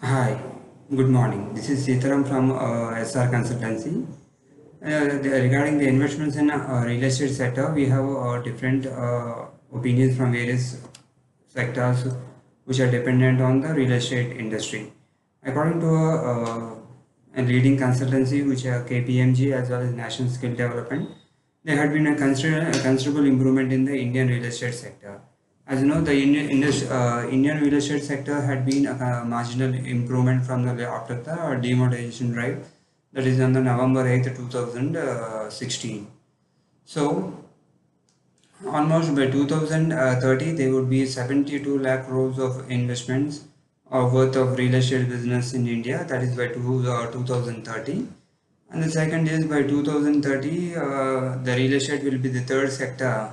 Hi, good morning. This is Sitaram from SR Consultancy. Regarding the investments in real estate sector, we have different opinions from various sectors which are dependent on the real estate industry. According to a leading consultancy, which are KPMG as well as National Skill Development, there had been a considerable improvement in the Indian real estate sector. As you know, the Indian real estate sector had been a marginal improvement from the after the demonetization drive, that is on the November 8th, 2016. So almost by 2030, there would be 72 lakh crores of investments or worth of real estate business in India. That is by 2030. And the second is by 2030, the real estate will be the third sector,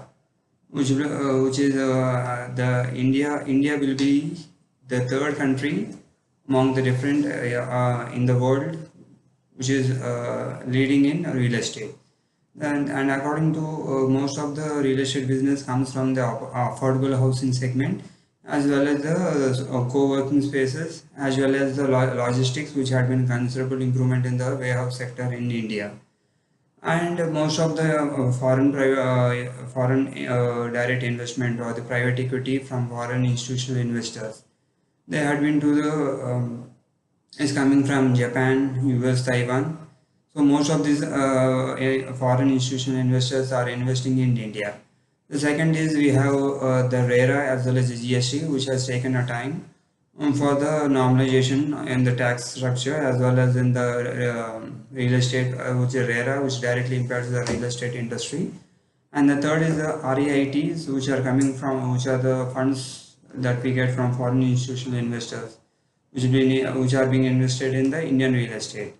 which is the India will be the third country among the different in the world which is leading in real estate. And according to most of the real estate business comes from the affordable housing segment, as well as the co-working spaces, as well as the logistics, which had been considerable improvement in the warehouse sector in India. And most of the foreign direct investment or the private equity from foreign institutional investors, they had been to the is coming from Japan, US, Taiwan. So most of these foreign institutional investors are investing in India. The second is we have the RERA as well as the GST, which has taken a time for the normalization in the tax structure as well as in the real estate, which is RERA, which directly impacts the real estate industry. And the third is the REITs, which are coming from, which are the funds that we get from foreign institutional investors, which are being invested in the Indian real estate.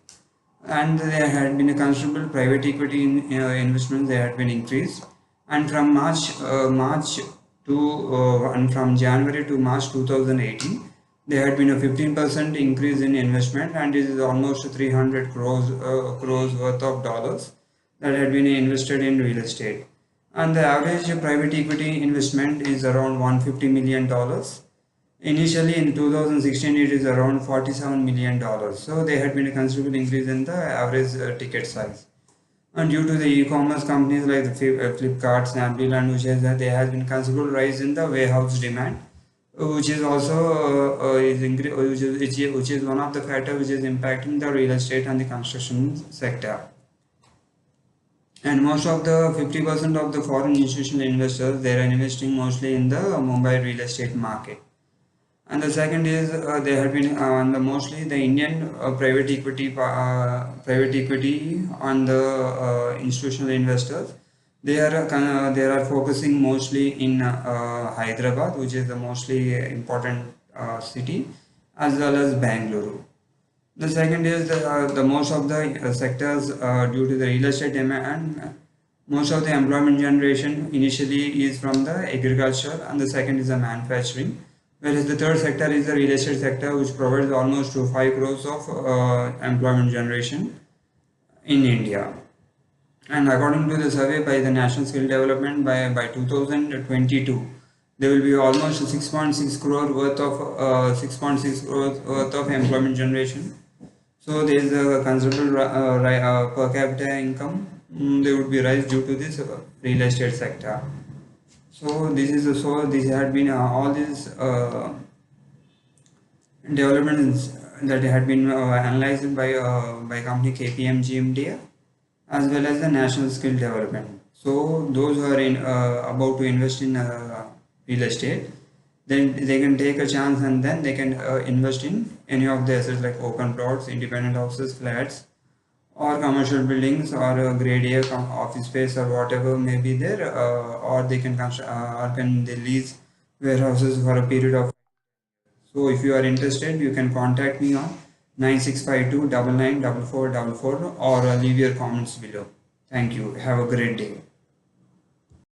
And there had been a considerable private equity investments. They had been increased, and from March to and from January to March 2018, there had been a 15% increase in investment, and it is almost 300 crores worth of dollars that had been invested in real estate. And the average private equity investment is around $150 million. Initially in 2016, it is around $47 million. So there had been a considerable increase in the average ticket size. And due to the e-commerce companies like the Flipkart, Snapdeal, and which has there has been considerable rise in the warehouse demand, which is also which is one of the factor which is impacting the real estate and the construction sector. And most of the 50% of the foreign institutional investors, they are investing mostly in the Mumbai real estate market. And the second is there have been and mostly the Indian private equity on the institutional investors. They are focusing mostly in Hyderabad, which is the mostly important city, as well as Bangalore. The second is the most of the sectors due to the real estate demand. Most of the employment generation initially is from the agriculture, and the second is the manufacturing. Whereas the third sector is the real estate sector, which provides almost to 5 crores of employment generation in India. And according to the survey by the National Skill Development, by 2022, there will be almost 6.6 crore worth of 6.6 crores worth of employment generation. So there is a considerable per capita income. There would be rise due to this real estate sector. So this had been all these developments that had been analyzed by company KPMG India as well as the National Skill Development. So those who are about to invest in real estate, then they can take a chance and then they can invest in any of the assets like open plots, independent houses, flats, or commercial buildings, or grade A office space, or whatever may be there, or they can or can they lease warehouses for a period of. So if you are interested, you can contact me on 9652 994444, or leave your comments below. Thank you. Have a great day.